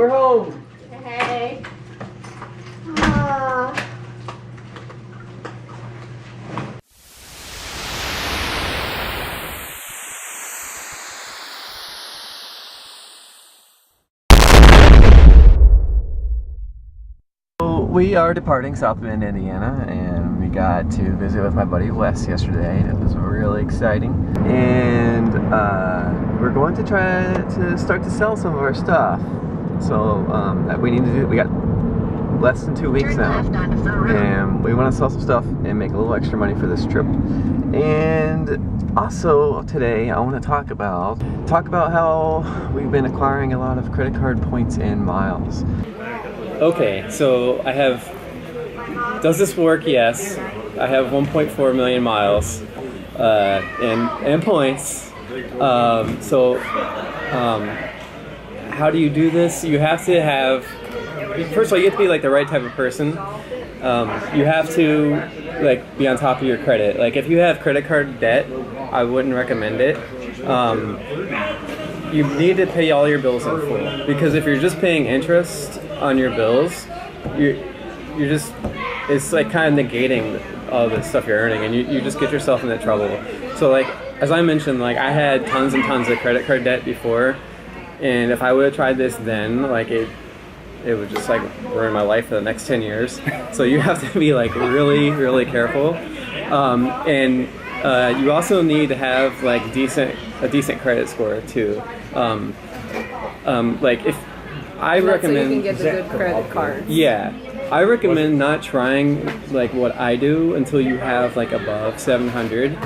we're home. Hey. We are departing South Bend, Indiana, and we got to visit with my buddy Wes yesterday. It was really exciting, and we're going to try to start to sell some of our stuff. So we need to do. We got less than 2 weeks now, and we want to sell some stuff and make a little extra money for this trip. And also today, I want to talk about how we've been acquiring a lot of credit card points and miles. Okay, so I have, does this work? Yes. I have 1.4 million miles and points. How do you do this? You have to have, first of all, you have to be like the right type of person. You have to like be on top of your credit. Like if you have credit card debt, I wouldn't recommend it. You need to pay all your bills in full, because if you're just paying interest on your bills, you're just, it's like kind of negating all the stuff you're earning, and you just get yourself into trouble. So like, as I mentioned, like I had tons and tons of credit card debt before, and if I would have tried this then, like it would just like ruin my life for the next 10 years. So you have to be like really, really careful. You also need to have like a decent credit score too. Like if I recommend, so you can get the good credit cards. Yeah, I recommend not trying like what I do until you have like above 700.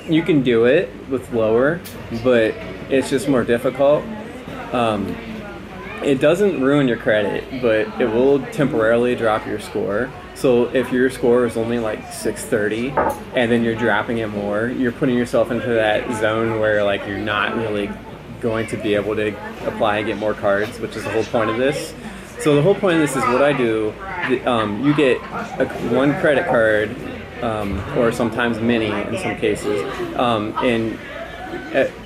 You can do it with lower, but it's just more difficult. It doesn't ruin your credit, but it will temporarily drop your score. So if your score is only like 630 and then you're dropping it more, you're putting yourself into that zone where like you're not really going to be able to apply and get more cards, which is the whole point of this. So the whole point of this is what I do. You get one credit card, or sometimes many in some cases, and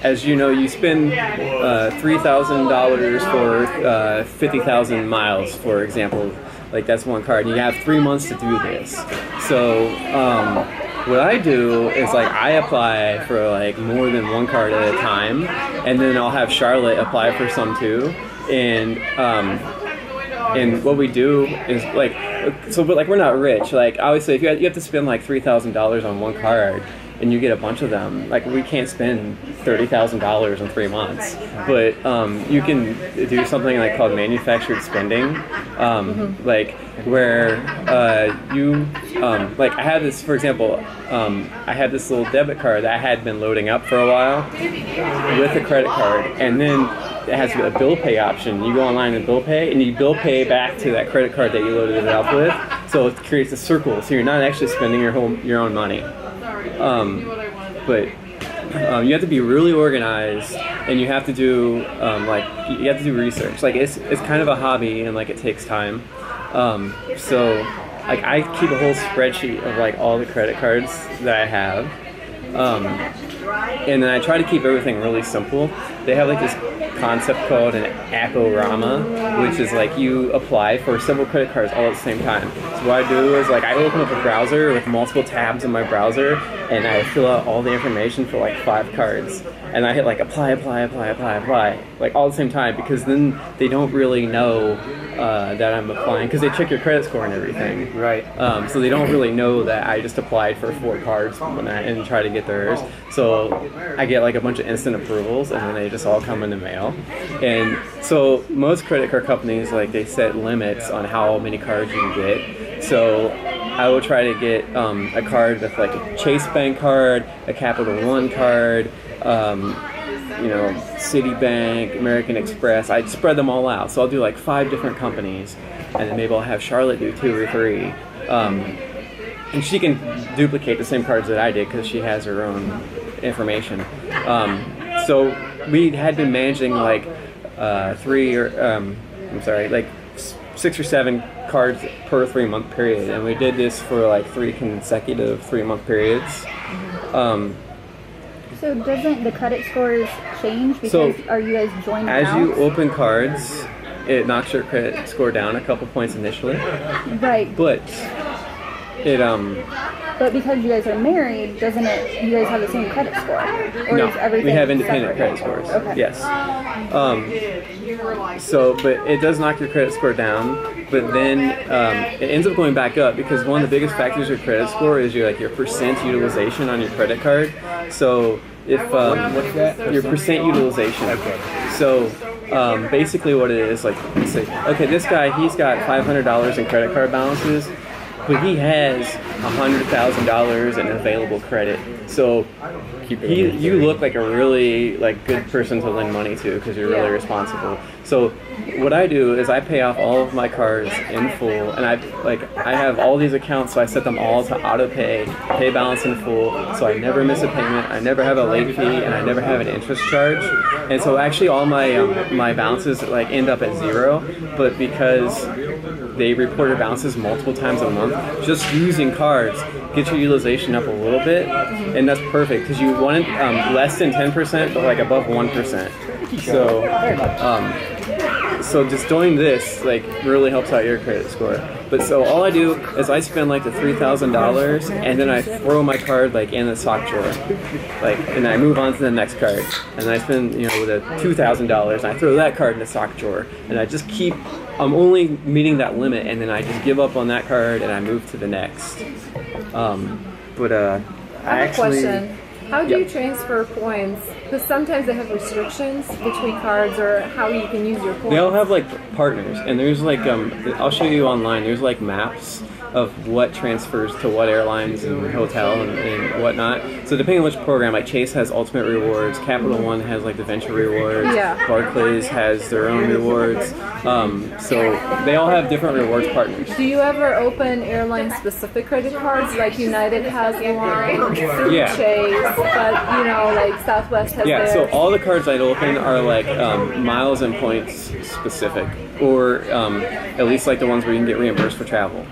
as you know, you spend $3,000 for 50,000 miles, for example. Like that's one card. You have 3 months to do this. So what I do is like I apply for like more than one card at a time, and then I'll have Charlotte apply for some too. And what we do is like, but like we're not rich. Like I always say, if you have to spend like $3,000 on one card, and you get a bunch of them, like we can't spend $30,000 in 3 months, but you can do something like called manufactured spending, like where like I had this, for example, I had this little debit card that I had been loading up for a while with a credit card, and then it has a bill pay option. You go online and bill pay, and you bill pay back to that credit card that you loaded it up with, so it creates a circle, so you're not actually spending your own money. But you have to be really organized, and you have to do you have to do research. Like it's kind of a hobby, and like it takes time. So like I keep a whole spreadsheet of like all the credit cards that I have, and then I try to keep everything really simple. They have like this concept called an App-O-Rama, which is like you apply for several credit cards all at the same time. So what I do is like I open up a browser with multiple tabs in my browser, and I fill out all the information for like 5 cards, and I hit like apply like all at the same time, because then they don't really know that I'm applying, because they check your credit score and everything. Right. So they don't really know that I just applied for 4 cards and try to get theirs. So I get like a bunch of instant approvals, and then they just all come in the mail. And so most credit card companies, like they set limits on how many cards you can get. So I will try to get a card with like a Chase Bank card, a Capital One card, Citibank, American Express. I spread them all out. So I'll do like 5 different companies, and then maybe I'll have Charlotte do 2 or 3. And she can duplicate the same cards that I did because she has her own information. So we had been managing like 6 or 7 cards per 3-month period, and we did this for like 3 consecutive 3-month periods. So doesn't the credit scores change because So, are you guys joint As accounts? you open cards, it knocks your credit score down a couple points initially, Right. but it But because you guys are married, doesn't it? You guys have the same credit score, or no, is everything we have independent separate? credit scores. Okay. Yes. So, but it does knock your credit score down, but then it ends up going back up because one of the biggest factors of your credit score is your percent utilization on your credit card. So if What's that? your percent utilization. Okay. So basically what it is, like, let's say, okay, this guy, he's got $500 in credit card balances, but he has $100,000 in available credit. So you look like a really good person to lend money to because you're really responsible. So what I do is I pay off all of my cards in full, and I have all these accounts, so I set them all to auto pay balance in full, so I never miss a payment, I never have a late fee, and I never have an interest charge. And so actually all my my balances end up at zero, but because they report your balances multiple times a month, just using cards get your utilization up a little bit, and that's perfect because you want it less than 10%, but above 1%. So just doing this really helps out your credit score. But so all I do is I spend the $3,000 and then I throw my card in the sock drawer, and I move on to the next card, and I spend with a $2,000 and I throw that card in the sock drawer, and I just keep. I'm only meeting that limit, and then I just give up on that card and I move to the next. I have a question. How do you transfer points? Because sometimes they have restrictions between cards or how you can use your points. They all have partners, and there's I'll show you online. There's maps of what transfers to what airlines and hotel and whatnot. So depending on which program, Chase has Ultimate Rewards, Capital One has the Venture Rewards, Yeah. Barclays has their own rewards. So they all have different rewards partners. Do you ever open airline-specific credit cards? Like United has one, Yeah. Chase, but Southwest has Yeah, theirs. so all the cards I'd open are miles and points specific, or at least the ones where you can get reimbursed for travel.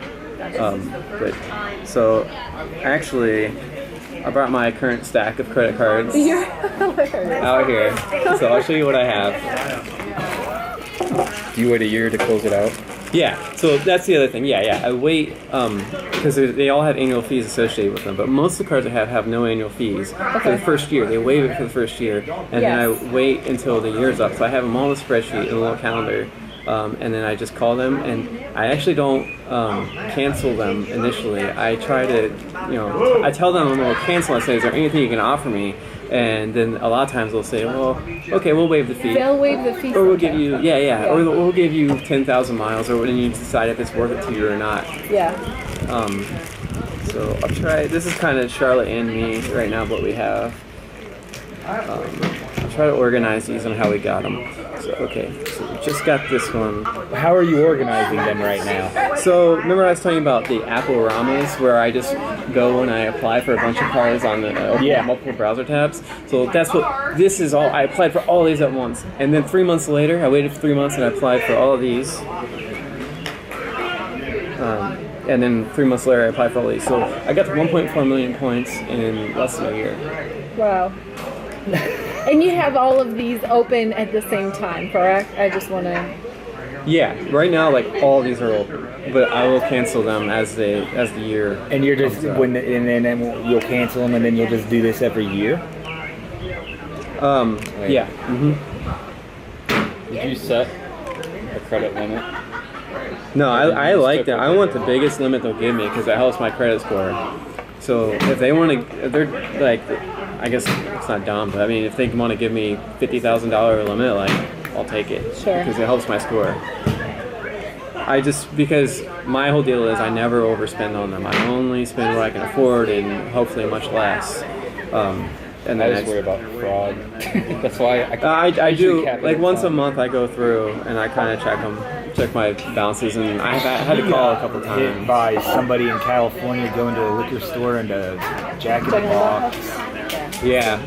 But so actually, I brought my current stack of credit cards You're hilarious. out here, so I'll show you what I have. Do you wait a year to close it out? Yeah, so that's the other thing. Yeah, I wait because they all have annual fees associated with them, but most of the cards I have no annual fees for the first year. They waive it for the first year, and then I wait until the year's up. So I have them all in a spreadsheet in a little calendar. And then I just call them, and I actually don't cancel them initially. I try to, I tell them I'm going to cancel. I say, is there anything you can offer me? And then a lot of times they'll say, well, okay, we'll waive the fee. They'll waive the fee. Or we'll give you, or we'll give you 10,000 miles, or when you decide if it's worth it to you or not. Yeah. So I'll try, this is kind of Charlotte and me right now, what we have. I'll try to organize these and how we got them. So, okay, so we just got this one. How are you organizing them right now? So remember I was talking about the Apple Ramas, where I just go and I apply for a bunch of cards on the multiple browser tabs. So that's what this is all. I applied for all these at once, and then 3 months later, I waited for 3 months and I applied for all of these. And then 3 months later, I applied for all these. So I got to 1.4 million points in less than a year. Wow. And you have all of these open at the same time, correct? I just want to... Yeah, right now, all these are open, but I will cancel them as the year. And you're just comes up. and then you'll cancel them, and then you'll just do this every year. Yeah. Mm-hmm. Did you set a credit limit? No, I like that. I want the biggest limit they'll give me because that helps my credit score. So if they want to, if they're I guess it's not dumb, but I mean, if they want to give me $50,000 limit, I'll take it. Sure. Because it helps my score. Because my whole deal is I never overspend on them. I only spend what I can afford and hopefully much less. And I then just worry about fraud. That's why I do, cap it once a on- month I go through and I kind of check my balances, and I had to call a couple Hit times. by somebody in California going to a liquor store and a Jack in the Box. Yeah,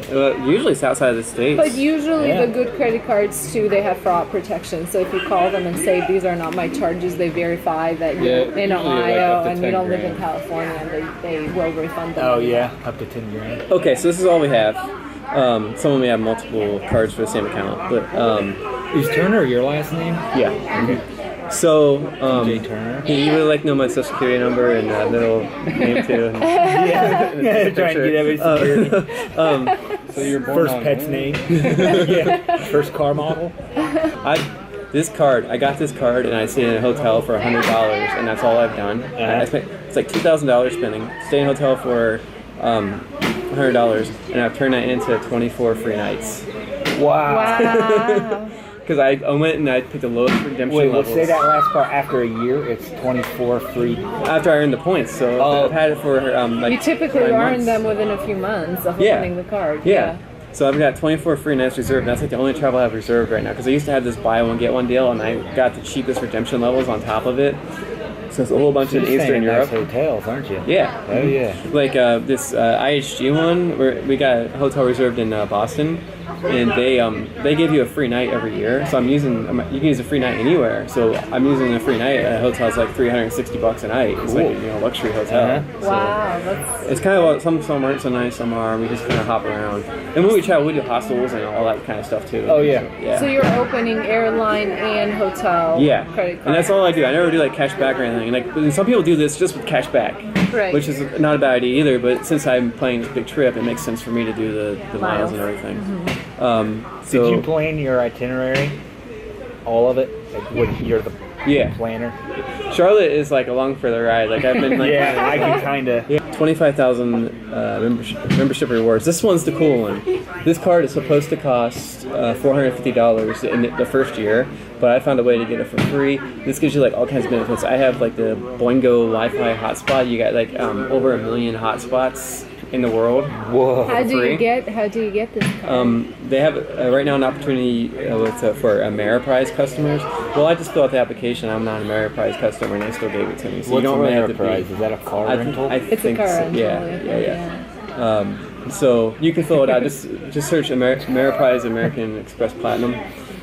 usually it's outside of the States. But usually Yeah. the good credit cards too, they have fraud protection. So if you call them and say these are not my charges, they verify that you're Yeah, in usually, Ohio up to and you 10 don't live in grand. California, and they will refund them. Oh yeah, up to 10 grand. Okay, so this is all we have. Some of them have multiple cards for the same account, but Is Turner your last name? yeah. So Jay Turner. you really like know my social security number and middle name too. And, Yeah, trying to get every security. So you're born First on pet's Moon? name. Yeah. First car model. I got this card and I stayed in a hotel for $100, and that's all I've done. I spent it's like $2,000 spending. Stay in a hotel for $100, and I've turned that into 24 free nights. Wow. Because I went and I picked the lowest redemption Wait, levels. we'll say that last part. After a year, it's 24 free. After I earned the points, so I've had it for like You typically 9 earn months. them within a few months of Yeah. opening the card. Yeah. So I've got 24 free nights reserved. And that's like the only travel I have reserved right now. Because I used to have this buy one get one deal, and I got the cheapest redemption levels on top of it. So it's a whole bunch You're in staying Eastern in Europe. nice hotels, aren't you? Yeah. Oh yeah. Like this IHG one, where we got a hotel reserved in Boston, and they give you a free night every year. So you can use a free night anywhere. So I'm using a free night at a hotel's like $360 a night. It's like a luxury hotel. Uh-huh. So Wow, that's it's kind of what some aren't so nice, some are. We just kind of hop around. And when we travel, we do hostels and all that kind of stuff too. Oh, yeah. Yeah. so you're opening airline and hotel Yeah, credit card. and that's all I do. I never do like cash back or anything. Like some people do this just with cash back, Right. which is not a bad idea either. But since I'm planning this big trip, it makes sense for me to do the miles and everything. So Did you plan your itinerary? All of it? Like, you're the yeah, planner? Charlotte is like along for the ride. Like I've been like Yeah, I can kind of. Yeah, 25,000 membership rewards. This one's the cool one. This card is supposed to cost $450 in the first year, but I found a way to get it for free. This gives you like all kinds of benefits. I have like the Boingo Wi-Fi hotspot. You got like over 1 million hotspots in the world. Whoa. How do free. you get this card? They have right now an opportunity for Ameriprise customers. Well, I just filled out the application. I'm not an Ameriprise customer, and they still gave it to me. So What's you don't really have to Ameriprise? be. Is that a car I rental? It's a think car so. rental. Yeah. So you can fill it out. Just search Ameriprise American Express Platinum,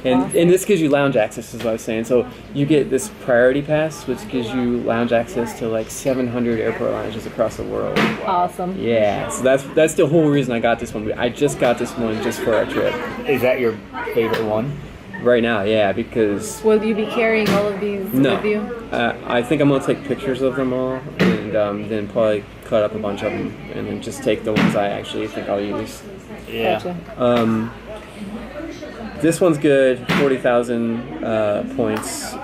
and this gives you lounge access. Is what I was saying. So you get this priority pass, which gives you lounge access to like 700 airport lounges across the world. Awesome. Yeah. So that's the whole reason I got this one. I just got this one just for our trip. Is that your favorite one? Right now, yeah, because Will you be carrying all of these no, with you? I think I'm gonna take pictures of them all, and then probably cut up a bunch of them, and then just take the ones I actually think I'll use. Yeah. Gotcha. This one's good, 40,000 points.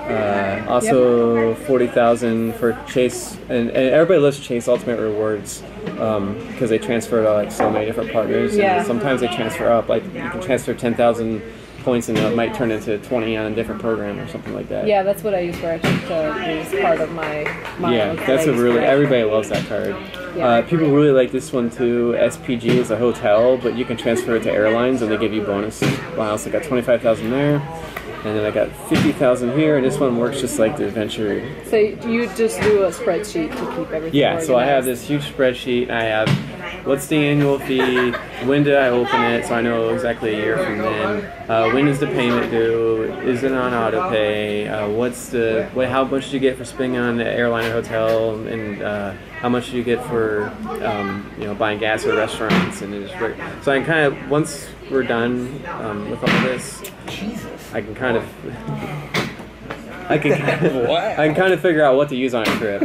Also 40,000 for Chase, and everybody loves Chase Ultimate Rewards because they transfer to like so many different partners. Yeah. And sometimes they transfer up, like you can transfer 10,000 points and it might turn into 20 on a different program or something like that. Yeah, that's what I use for extra as part of my miles. Yeah, that that's I a use really for- everybody loves that card. Yeah. People really like this one too. SPG is a hotel, but you can transfer it to airlines and they give you bonus miles. I got 25,000 there, and then I got 50,000 here. And this one works just like the Adventure. So you just do a spreadsheet to keep everything Yeah, so I have organized. this huge spreadsheet. I have what's the annual fee, when did I open it, so I know exactly a year from then. When is the payment due? Is it on auto pay? How much did you get for spending on the airline or hotel, and how much did you get for buying gas at restaurants? And so I can kind of, once we're done with all this, I can kind of figure out what to use on a trip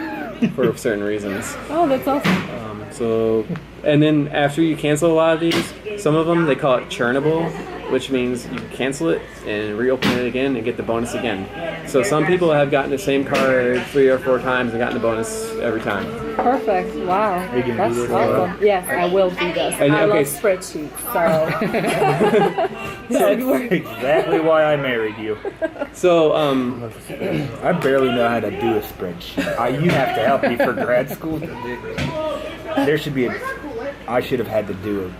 for certain reasons. Oh, that's awesome. So, and then after you cancel a lot of these, some of them they call it churnable, which means you cancel it and reopen it again and get the bonus again. So some people have gotten the same card 3 or 4 times and gotten the bonus every time. Perfect. Wow. Are you gonna That's do this? awesome. Yes, I will do this. And, I okay, love spreadsheets, so That's exactly why I married you. So, I barely know how to do a spreadsheet. You have to help me for grad school. There should be I should have had to do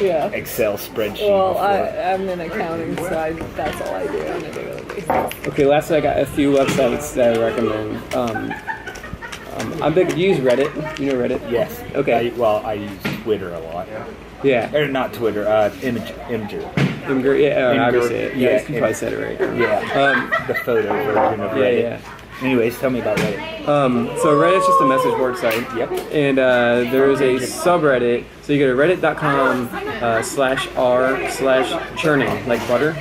yeah. an Excel spreadsheet Well, before. I'm in accounting, so that's all I do on a daily basis. okay, lastly, I got a few websites that I recommend. I'm big. Do you use Reddit? You know Reddit? Yes. Okay. I use Twitter a lot. Yeah. Or not Twitter, Imgur. Yeah, however you say it. Yeah, Yeah, you probably said it right. Yeah. The photo version of Yeah, Reddit. yeah. Anyways, tell me about Reddit. So Reddit's just a message board site. Yep. And there is a subreddit. So you go to reddit.com/r/churning, like butter.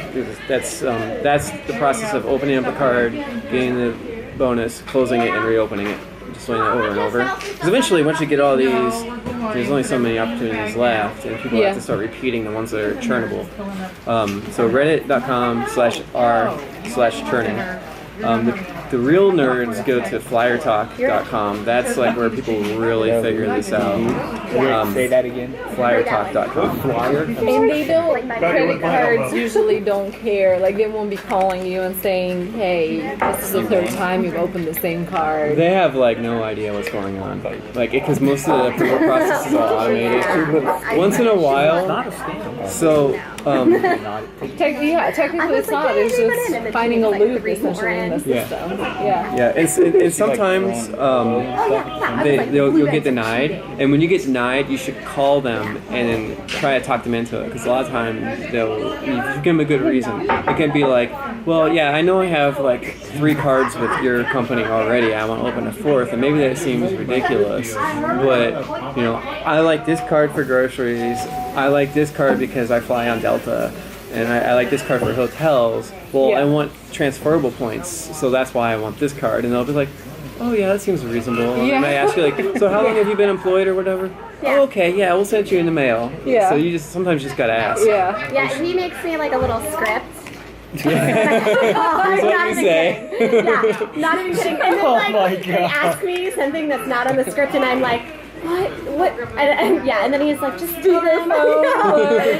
That's the process of opening up a card, getting the bonus, closing it, and reopening it. Just doing it over and over. Because eventually, once you get all these, there's only so many opportunities left, and people have to start repeating the ones that are churnable. So reddit.com/r/churning. The real nerds go to flyertalk.com. That's like where people really figure this out. Say that again. Flyertalk.com. Flyer. And they don't, credit cards usually don't care. Like, they won't be calling you and saying, hey, this is the third time you've opened the same card. They have like no idea what's going on. Like, because most of the approval process is all automated. Once in a while, so Technically it's not. It's just finding a loop essentially in the system. Yeah, and sometimes you'll get denied, and when you get denied, you should call them and then try to talk them into it. Because a lot of times if you give them a good reason, it can be like, well, yeah, I know I have like 3 cards with your company already. I want to open a 4th, and maybe that seems ridiculous, but I like this card for groceries. I like this card because I fly on Delta. And I like this card for hotels. Well, I want transferable points, so that's why I want this card. And they'll be like, oh yeah, that seems reasonable. And I ask you like, so how long have you been employed or whatever? Oh, okay, yeah, we'll send you in the mail. So you sometimes just gotta ask. Yeah, he makes me like a little script. Here's what you say. Yeah, not even kidding. And then like, they ask me something that's not on the script, and I'm like, what? And then he's like, just do this.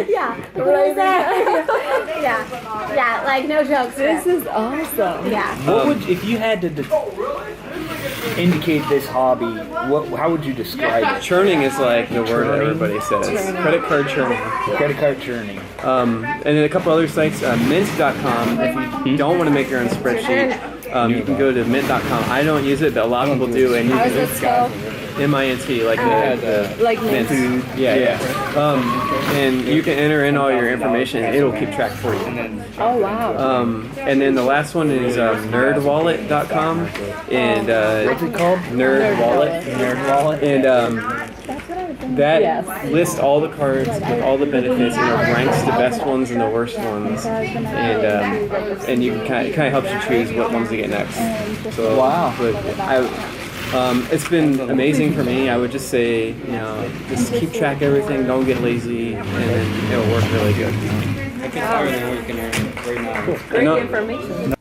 Yeah. What is that? Yeah, like no jokes. This is awesome. Yeah. What would, if you had to indicate this hobby, how would you describe it? Churning is like the word everybody says. Credit card churning. Credit card churning. And then a couple other sites, mint.com. If you don't want to make your own spreadsheet, you can go to mint.com. I don't use it, but a lot of people do. And you How is it spelled? MINT, like the Like mint. Yeah. And you can enter in all your information, and it'll keep track for you. Oh, wow. And then the last one is nerdwallet.com, and What's it called? Nerd Wallet. And that lists all the cards with all the benefits, and it ranks the best ones and the worst ones, and you can kind of helps you choose what ones to get next. So, wow. But it's been amazing for me. I would just say, just keep track of everything, don't get lazy, and then it'll work really good. I can fire than what you can earn right now. Great information.